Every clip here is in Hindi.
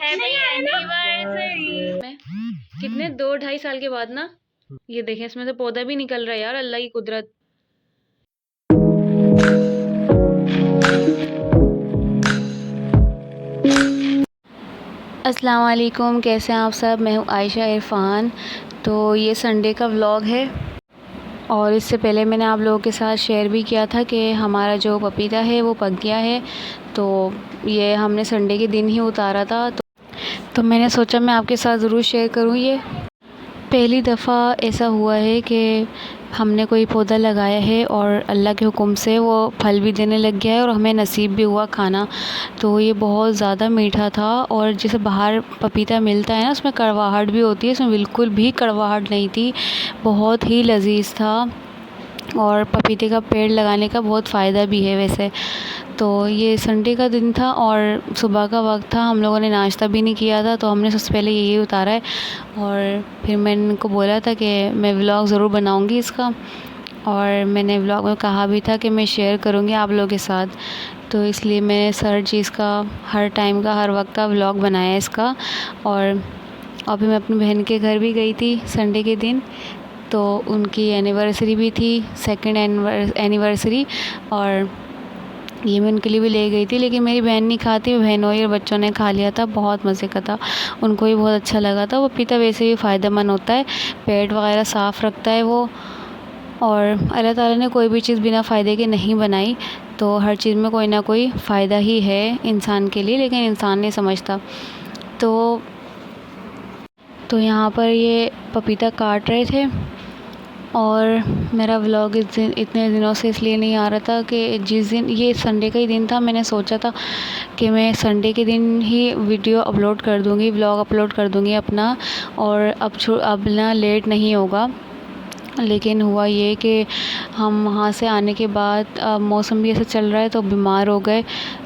मैं कितने 2-2.5 साल के बाद ना, ये देखें इसमें से पौधा भी निकल रहा है यार, अल्लाह की कुदरत। अस्सलाम वालेकुम, कैसे हैं आप सब। मैं हूँ आयशा इरफान। तो ये संडे का व्लॉग है और इससे पहले मैंने आप लोगों के साथ शेयर भी किया था कि हमारा जो पपीता है वो पक गया है। तो ये हमने संडे के दिन ही उतारा था, तो मैंने सोचा मैं आपके साथ ज़रूर शेयर करूँ। ये पहली दफ़ा ऐसा हुआ है कि हमने कोई पौधा लगाया है और अल्लाह के हुक्म से वो फल भी देने लग गया है और हमें नसीब भी हुआ खाना। तो ये बहुत ज़्यादा मीठा था और जैसे बाहर पपीता मिलता है ना, उसमें कड़वाहट भी होती है, इसमें बिल्कुल भी कड़वाहट नहीं थी, बहुत ही लजीज था। और पपीते का पेड़ लगाने का बहुत फ़ायदा भी है वैसे। तो ये संडे का दिन था और सुबह का वक्त था, हम लोगों ने नाश्ता भी नहीं किया था, तो हमने सबसे पहले यही उतारा है। और फिर मैंने इनको बोला था कि मैं व्लॉग ज़रूर बनाऊंगी इसका, और मैंने व्लॉग में कहा भी था कि मैं शेयर करूंगी आप लोगों के साथ। तो इसलिए मैंने हर चीज़ का, हर टाइम का, हर वक्त का व्लॉग बनाया इसका। और अभी मैं अपनी बहन के घर भी गई थी संडे के दिन, तो उनकी एनिवर्सरी भी थी, सेकंड एनिवर्सरी, और ये मैं उनके लिए भी ले गई थी। लेकिन मेरी बहन नहीं खाती, बहनों और बच्चों ने खा लिया था, बहुत मज़े का था, उनको भी बहुत अच्छा लगा था। वो पपीता वैसे भी फ़ायदेमंद होता है, पेट वगैरह साफ़ रखता है वो। और अल्लाह ताला ने कोई भी चीज़ बिना फ़ायदे के नहीं बनाई, तो हर चीज़ में कोई ना कोई फ़ायदा ही है इंसान के लिए, लेकिन इंसान नहीं समझता। तो यहाँ पर ये पपीता काट रहे थे और मेरा व्लॉग इतने दिनों से इसलिए नहीं आ रहा था कि जिस दिन ये संडे का ही दिन था, मैंने सोचा था कि मैं संडे के दिन ही वीडियो अपलोड कर दूँगी, व्लॉग अपलोड कर दूँगी अपना, और अब ना लेट नहीं होगा। लेकिन हुआ ये कि हम वहाँ से आने के बाद मौसम भी ऐसा चल रहा है, तो बीमार हो गए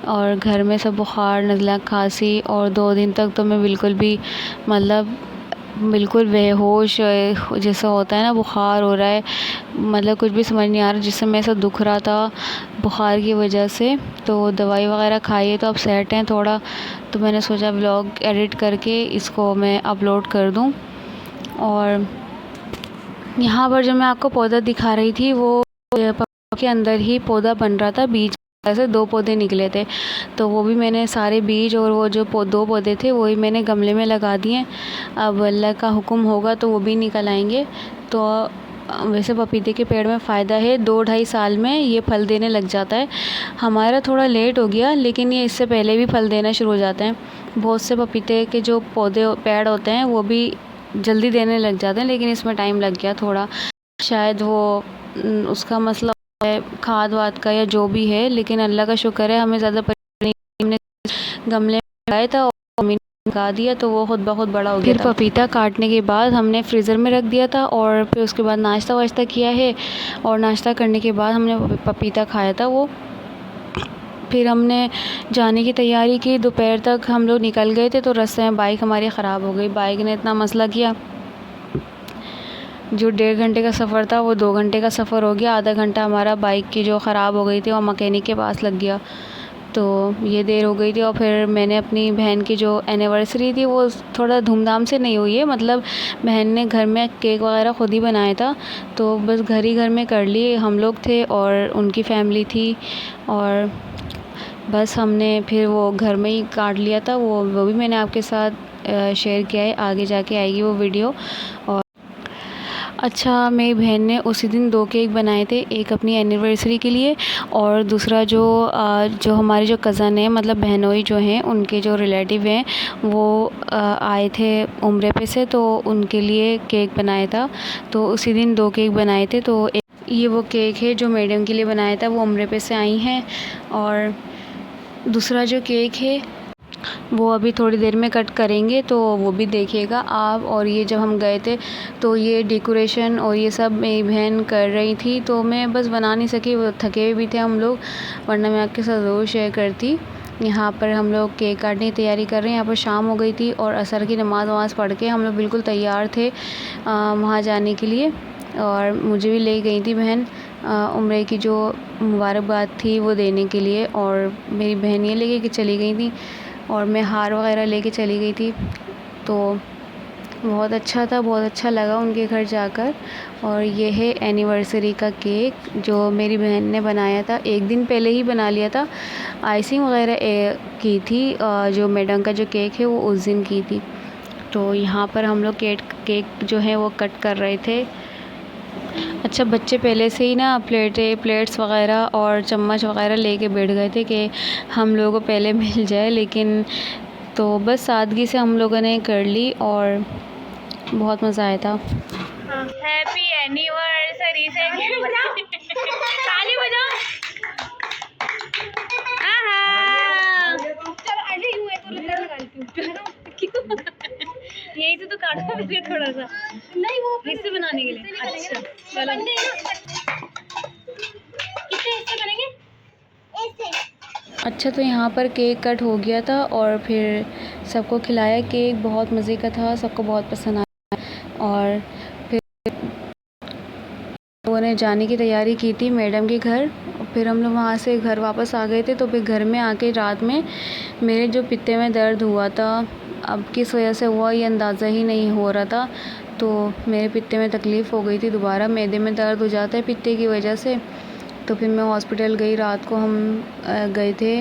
और घर में सब बुखार, नज़ला, खांसी, और 2 दिन तक तो मैं बिल्कुल भी, मतलब बिल्कुल बेहोश जैसा होता है ना, बुखार हो रहा है, मतलब कुछ भी समझ नहीं आ रहा, जिसमें ऐसा दुख रहा था बुखार की वजह से। तो दवाई वगैरह खाई है, तो अब सेट हैं थोड़ा। तो मैंने सोचा व्लॉग एडिट करके इसको मैं अपलोड कर दूं। और यहाँ पर जो मैं आपको पौधा दिखा रही थी, वो के अंदर ही पौधा बन रहा था, बीज ऐसे 2 पौधे निकले थे, तो वो भी मैंने सारे बीज और वो जो 2 पौधे थे वही मैंने गमले में लगा दिए। अब अल्लाह का हुक्म होगा तो वो भी निकल आएंगे। तो वैसे पपीते के पेड़ में फ़ायदा है, 2-2.5 साल में ये फल देने लग जाता है। हमारा थोड़ा लेट हो गया, लेकिन ये इससे पहले भी फल देना शुरू हो जाते हैं। बहुत से पपीते के जो पेड़ होते हैं वो भी जल्दी देने लग जाते हैं, लेकिन इसमें टाइम लग गया थोड़ा, शायद वो उसका मसला है खाद वाद का या जो भी है। लेकिन अल्लाह का शुक्र है, हमें ज़्यादा हमने गमले में लगाया था और मम्मी ने लगा दिया, तो वो खुद ब खुद बड़ा हो गया। फिर पपीता काटने के बाद हमने फ्रीज़र में रख दिया था, और फिर उसके बाद नाश्ता वाश्ता किया है, और नाश्ता करने के बाद हमने पपीता खाया था वो। फिर हमने जाने की तैयारी की, दोपहर तक हम लोग निकल गए थे, तो रास्ते में बाइक हमारी ख़राब हो गई। बाइक ने इतना मसला किया, जो 1.5 घंटे का सफ़र था वो 2 घंटे का सफ़र हो गया। आधा घंटा हमारा बाइक की जो ख़राब हो गई थी वो मैकेनिक के पास लग गया, तो ये देर हो गई थी। और फिर मैंने अपनी बहन की जो एनिवर्सरी थी वो थोड़ा धूमधाम से नहीं हुई है, मतलब बहन ने घर में केक वगैरह ख़ुद ही बनाया था, तो बस घर में कर लिए। हम लोग थे और उनकी फैमिली थी, और बस हमने फिर वो घर में ही काट लिया था। वो भी मैंने आपके साथ शेयर किया है, आगे जाके आएगी वो वीडियो। और अच्छा, मेरी बहन ने उसी दिन 2 केक बनाए थे, एक अपनी एनिवर्सरी के लिए, और दूसरा जो हमारे जो कज़न हैं, मतलब बहनोई जो हैं, उनके जो रिलेटिव हैं, वो आए थे उम्रे पे से, तो उनके लिए केक बनाया था। तो उसी दिन 2 केक बनाए थे। तो ये वो केक है जो मैडम के लिए बनाया था, वो उम्रे पे से आई हैं। और दूसरा जो केक है वो अभी थोड़ी देर में कट करेंगे, तो वो भी देखिएगा आप। और ये जब हम गए थे तो ये डेकोरेशन और ये सब मेरी बहन कर रही थी, तो मैं बस बना नहीं सकी, वो थके हुए भी थे हम लोग, वरना मैं आपके साथ ज़रूर शेयर करती। यहाँ पर हम लोग केक काटने की तैयारी कर रहे हैं। यहाँ पर शाम हो गई थी और असर की नमाज़ पढ़ के हम लोग बिल्कुल तैयार थे वहाँ जाने के लिए। और मुझे भी ले गई थी बहन उम्रे की जो मुबारकबाद थी वो देने के लिए, और मेरी बहन ये लेके कि चली गई थी। और मैं हार वगैरह लेके चली गई थी। तो बहुत अच्छा था, बहुत अच्छा लगा उनके घर जाकर। और ये है एनिवर्सरी का केक जो मेरी बहन ने बनाया था, एक दिन पहले ही बना लिया था। आइसिंग वगैरह की थी, जो मैडम का जो केक है वो उस दिन की थी। तो यहाँ पर हम लोग केक जो है वो कट कर रहे थे। अच्छा, बच्चे पहले से ही ना प्लेट्स वगैरह और चम्मच वगैरह लेके बैठ गए थे कि हम लोगों को पहले मिल जाए, लेकिन तो बस सादगी से हम लोगों ने कर ली और बहुत मज़ा आया था। हैप्पी एनिवर्सरी से ताली बजाओ। यही से तो काटो फिर थोड़ा सा, नहीं वो हिस्से बनाने के लिए। अच्छा चलो, कितने हिस्से बनेंगे ऐसे? अच्छा, तो यहाँ पर केक कट हो गया था और फिर सबको खिलाया। केक बहुत मज़े का था, सबको बहुत पसंद आया। और फिर लोगों ने जाने की तैयारी की थी मैडम के घर। फिर हम लोग वहाँ से घर वापस आ गए थे। तो फिर घर में आके रात में मेरे जो पित्ते में दर्द हुआ था, अब किस वजह से हुआ ये अंदाज़ा ही नहीं हो रहा था। तो मेरे पित्ते में तकलीफ़ हो गई थी, दोबारा मैदे में दर्द हो जाता है पित्ते की वजह से। तो फिर मैं हॉस्पिटल गई। रात को हम गए थे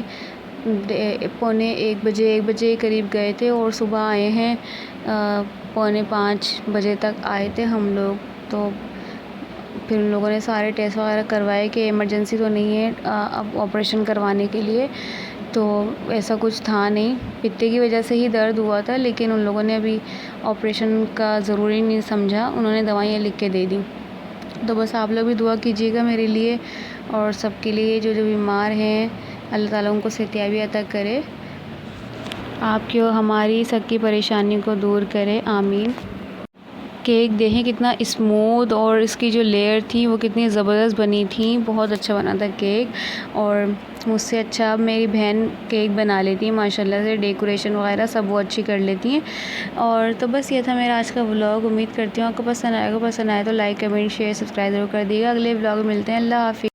1 बजे करीब गए थे और सुबह आए हैं 4:45 बजे तक आए थे हम लोग। तो फिर उन लोगों ने सारे टेस्ट वगैरह करवाए कि इमरजेंसी तो नहीं है अब ऑपरेशन करवाने के लिए। तो ऐसा कुछ था नहीं, पित्ते की वजह से ही दर्द हुआ था, लेकिन उन लोगों ने अभी ऑपरेशन का ज़रूरी नहीं समझा, उन्होंने दवाइयाँ लिख के दे दी। तो बस आप लोग भी दुआ कीजिएगा मेरे लिए और सबके लिए जो जो बीमार हैं, अल्लाह ताला उनको सेहतयाबी अता करे, आपकी और हमारी सबकी परेशानी को दूर करे, आमीन। केक देखें कितना स्मूथ और इसकी जो लेयर थी वो कितनी ज़बरदस्त बनी थी, बहुत अच्छा बना था केक। और मुझसे अच्छा मेरी बहन केक बना लेती है माशाल्लाह से, डेकोरेशन वगैरह सब वो अच्छी कर लेती हैं। और तो बस ये था मेरा आज का व्लॉग। उम्मीद करती हूँ आपको पसंद आएगा। पसंद आए तो लाइक कमेंट शेयर सब्सक्राइब ज़रूर कर दिएगा। अगले व्लॉग में मिलते हैं। अल्लाह हाफ़िज़।